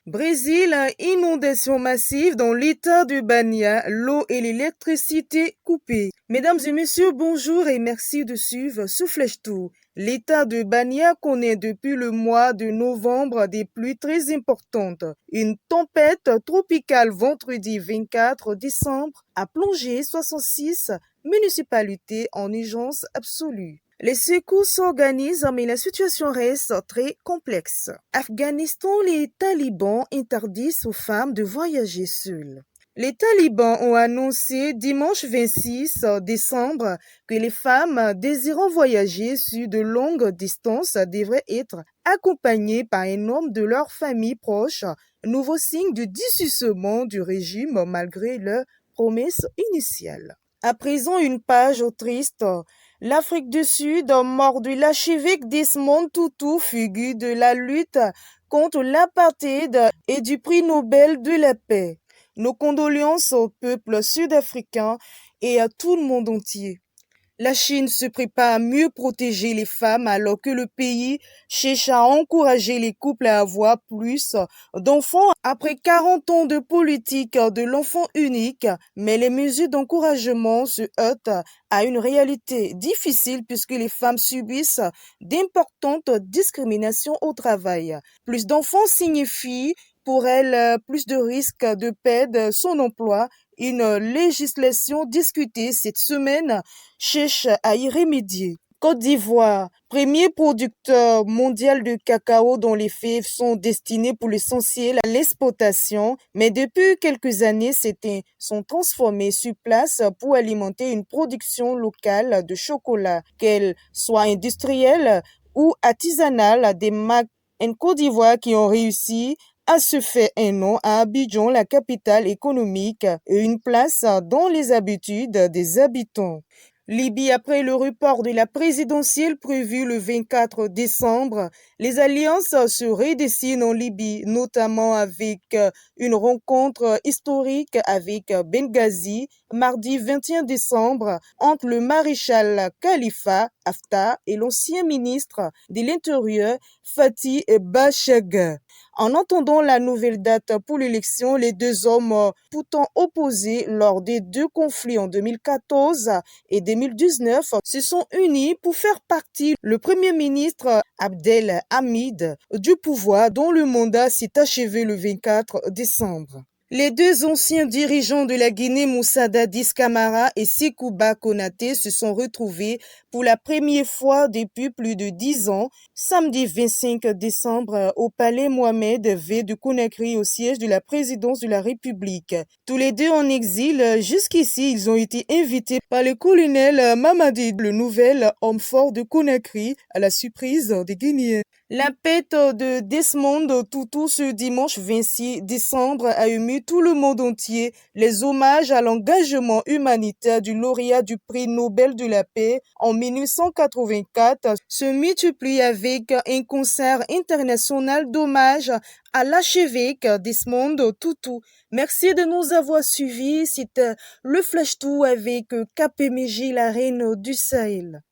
Brésil, inondation massive dans l'état de Bahia, l'eau et l'électricité coupées. Mesdames et messieurs, bonjour et merci de suivre Soufflèche Tout. L'état de Bahia connaît depuis le mois de novembre des pluies très importantes. Une tempête tropicale vendredi 24 décembre a plongé 66 municipalités en urgence absolue. Les secours s'organisent, mais la situation reste très complexe. Afghanistan, les talibans interdisent aux femmes de voyager seules. Les talibans ont annoncé dimanche 26 décembre que les femmes désirant voyager sur de longues distances devraient être accompagnées par un membre de leur famille proche, nouveau signe de dissucement du régime malgré leur promesse initiale. À présent, une page triste. L'Afrique du Sud, mort de l'archevêque Desmond Tutu, figure de la lutte contre l'apartheid et du prix Nobel de la paix. Nos condoléances au peuple sud-africain et à tout le monde entier. La Chine se prépare à mieux protéger les femmes alors que le pays cherche à encourager les couples à avoir plus d'enfants après 40 ans de politique de l'enfant unique. Mais les mesures d'encouragement se heurtent à une réalité difficile puisque les femmes subissent d'importantes discriminations au travail. Plus d'enfants signifie pour elles plus de risques de perdre son emploi. Une législation discutée cette semaine cherche à y remédier. Côte d'Ivoire, premier producteur mondial de cacao dont les fèves sont destinées pour l'essentiel à l'exportation, mais depuis quelques années, certains sont transformés sur place pour alimenter une production locale de chocolat, qu'elle soit industrielle ou artisanale, des marques en Côte d'Ivoire qui ont réussi à se faire un nom à Abidjan, la capitale économique, et une place dans les habitudes des habitants. Libye, après le report de la présidentielle prévue le 24 décembre, les alliances se redessinent en Libye, notamment avec une rencontre historique avec Benghazi, mardi 21 décembre, entre le maréchal Khalifa Haftar et l'ancien ministre de l'Intérieur Fatih Bachagha. En entendant la nouvelle date pour l'élection, les deux hommes pourtant opposés lors des deux conflits en 2014 et 2019 se sont unis pour faire partie le premier ministre Abdel Hamid du pouvoir dont le mandat s'est achevé le 24 décembre. Les deux anciens dirigeants de la Guinée, Moussa Dadis Camara et Sékouba Konaté, se sont retrouvés pour la première fois depuis plus de 10 ans, samedi 25 décembre, au palais Mohamed V de Conakry, au siège de la présidence de la République. Tous les deux en exil, jusqu'ici, ils ont été invités par le colonel Mamadi, le nouvel homme fort de Conakry, à la surprise des Guinéens. La fête de Desmond Tutu ce dimanche 26 décembre a ému tout le monde entier. Les hommages à l'engagement humanitaire du lauréat du prix Nobel de la paix en 1984 se multiplient avec un concert international d'hommage à l'archevêque Desmond Tutu. Merci de nous avoir suivis. C'était le Flash Tout avec KPMG, la reine du Sahel.